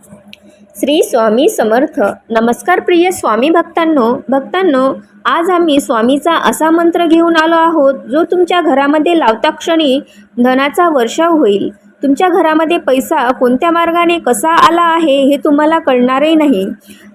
श्री स्वामी समर्थ. नमस्कार प्रिय स्वामी भक्तांनो, आज आम्ही स्वामीचा असा मंत्र घेऊन आलो आहोत जो तुमच्या घरामध्ये लावता क्षणी धनाचा वर्षाव होईल. तुमच्या घरामध्ये पैसा कोणत्या मार्गाने कसा आला आहे हे तुम्हाला कळणारही नाही.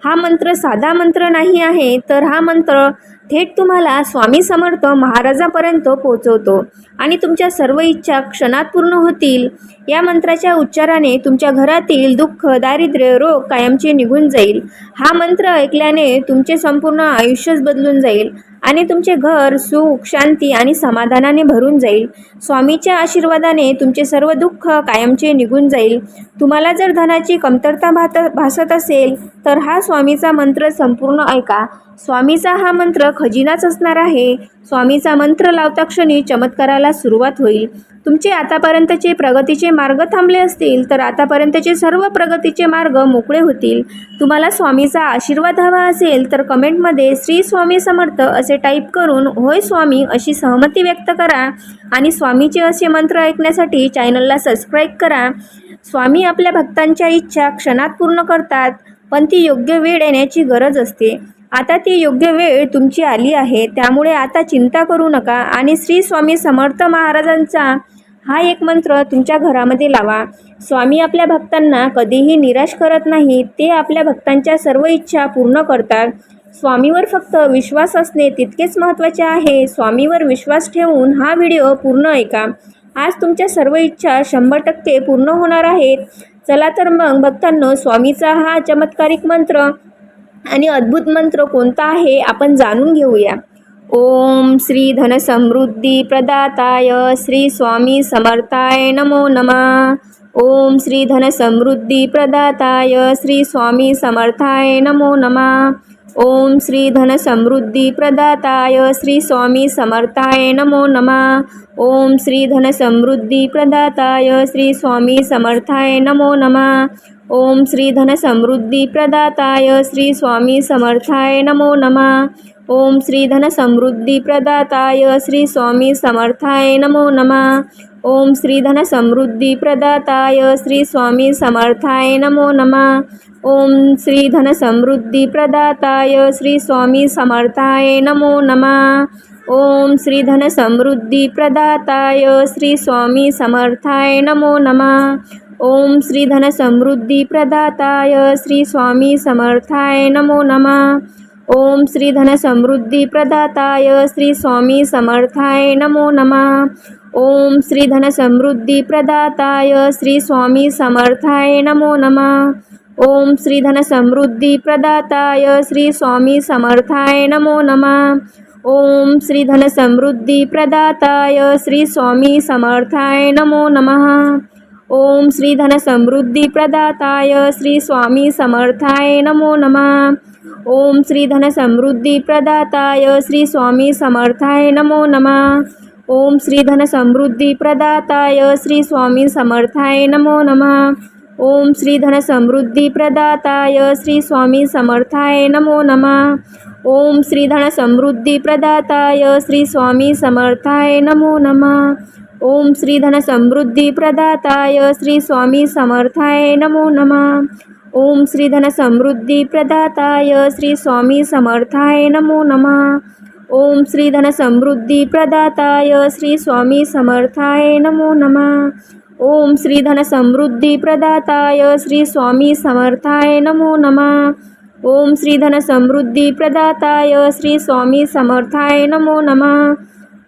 हा मंत्र साधा मंत्र नाही आहे, तर हा मंत्र थेट तुम्हाला स्वामी समर्थ महाराजांपर्यंत पोहोचवतो आणि तुमच्या सर्व इच्छा क्षणात पूर्ण होतील. या मंत्राच्या उच्चाराने तुमच्या घरातील दुःख, दारिद्र्य, रोग कायमचे निघून जाईल. हा मंत्र ऐकल्याने तुमचे संपूर्ण आयुष्यच बदलून जाईल आणि तुमचे घर सुख, शांती आणि समाधानाने भरून जाईल. स्वामीच्या आशीर्वादाने तुमचे सर्व दुःख कायमचे निघून जाईल. तुम्हाला जर धनाची कमतरता भासत असेल तर हा स्वामीचा मंत्र संपूर्ण ऐका. स्वामीचा हा मंत्र खजिनाच असणार आहे. स्वामीचा मंत्र लावता क्षणी चमत्काराला सुरुवात होईल. तुमचे आतापर्यंतचे प्रगतीचे मार्ग थांबले असतील तर आतापर्यंतचे सर्व प्रगतीचे मार्ग मोकळे होतील. तुम्हाला स्वामीचा आशीर्वाद हवा असेल तर कमेंटमध्ये श्री स्वामी समर्थ असे टाईप करून होय स्वामी अशी सहमती व्यक्त करा आणि स्वामीचे असे मंत्र ऐकण्यासाठी चॅनलला सबस्क्राईब करा. स्वामी आपल्या भक्तांच्या इच्छा क्षणात पूर्ण करतात, पण ती योग्य वेळ येण्याची गरज असते. आता ती योग्य वेळ तुमची आली आहे, त्यामुळे आता चिंता करू नका आणि श्री स्वामी समर्थ महाराजांचा हा एक मंत्र तुमच्या घरामध्ये लावा. स्वामी आपल्या भक्तांना कधीही निराश करत नाहीत. ते आपल्या भक्तांच्या सर्व इच्छा पूर्ण करतात. स्वामीवर फक्त विश्वास असणे तितकेच महत्त्वाचे आहे. स्वामीवर विश्वास ठेवून हा व्हिडिओ पूर्ण ऐका. आज तुमच्या सर्व इच्छा 100% पूर्ण होणार आहेत. चला तर मग भक्तांनो, स्वामीचा हा चमत्कारिक मंत्र आणि अद्भुत मंत्र कोणता आहे आपण जाणून घेऊया. ओम श्री धन समृद्धी प्रदाताय श्री स्वामी समर्थाय नमो नमः. ओम श्री धन समृद्धी प्रदाताय श्री स्वामी समर्थाय नमो नमः. ओम श्री धन समृद्धी प्रदाताय श्री स्वामी समर्थाय नमो नमः. ओम श्री धन समृद्धी प्रदाताय श्री स्वामी समर्थाय नमो नमः. ओम श्री धन समृद्धी प्रदाताय श्री स्वामी समर्थाय नमो नमः. ओम श्री धन समृद्धी प्रदाताय श्री स्वामी समर्थाय नमो नमः. ओम श्री धन समृद्धी प्रदाताय श्री स्वामी समर्थाय नमो नमः. ओम श्री धन समृद्धी प्रदाताय श्री स्वामी समर्थाय नमो नमः. ओम श्री धन समृद्धी प्रदाताय श्री स्वामी समर्थाय नमो नमः. ओम श्री धन समृद्धी प्रदाताय श्री स्वामी समर्थाय नमो नमः. ओम श्री धन समृद्धी प्रदाताय श्री स्वामी समर्थाय नमो नमः. ओम श्री धन समृद्धी प्रदाताय श्री स्वामी समर्थाय नमो नमः. ओम श्री धन समृद्धी प्रदाताय श्री स्वामी समर्थाय नमो नमः. ओम श्री धन समृद्धी प्रदाताय श्री स्वामी समर्थाय नमो नमः. ओम श्री धन समृद्धी प्रदाताय श्री स्वामी समर्थाय नमो नमः. ओम श्री धन समृद्धी प्रदाताय श्री स्वामी समर्थाय नमो नमः. ओम श्री धन समृद्धी प्रदाताय श्री स्वामी समर्थाय नमो नमः. ओम श्री धन समृद्धी प्रदाताय श्री स्वामी समर्थाय नमो नमः. ओम श्री धन समृद्धी प्रदाताय श्री स्वामी समर्थाय नमो नमः. ओम श्री धन समृद्धी प्रदाताय श्री स्वामी समर्थाय नमो नमः. ओम श्री धन समृद्धी प्रदाताय श्री स्वामी समर्थाय नमो नमः. ओम श्री धन समृद्धी प्रदाताय श्री स्वामी समर्थाय नमो नमः. ओम श्री धन समृद्धी प्रदाताय श्री स्वामी समर्थाय नमो नमः. ओम श्री धन समृद्धी प्रदाताय श्री स्वामी समर्थाय नमो नमः.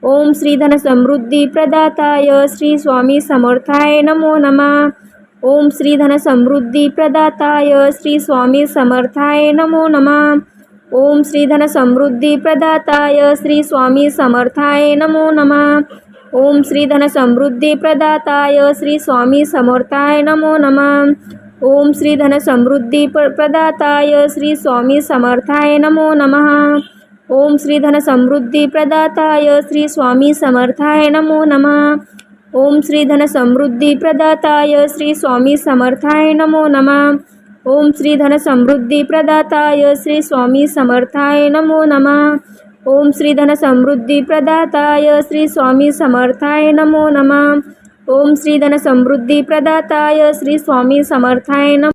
ओम श्री धन समृद्धी प्रदाताय श्री स्वामी समर्थाय नमो नमः. ओम श्री धन समृद्धी प्रदाताय श्री स्वामी समर्थाय नमो नमः. ओम श्री धन समृद्धी प्रदाताय श्री स्वामी समर्थाय नमो नमः. ओम श्री धन समृद्धी प्रदाताय श्री स्वामी समर्थाय नमो नमः. ओम श्री धन समृद्धी प्रदाताय श्री स्वामी समर्थाय नमो नमः. ओम श्री धन समृद्धी प्रदाताय श्री स्वामी समर्थाय नमो नमः. ओम श्री धन समृद्धी प्रदाताय श्री स्वामी समर्थाय नमो नमः. ओम श्री धन समृद्धी प्रदाताय श्री स्वामी समर्थाय नमो नमः. ओम श्री धन समृद्धी प्रदाताय श्री स्वामी समर्थाय नमो नमः. ओम श्री धन समृद्धी प्रदाताय श्री स्वामी समर्थाय नमः.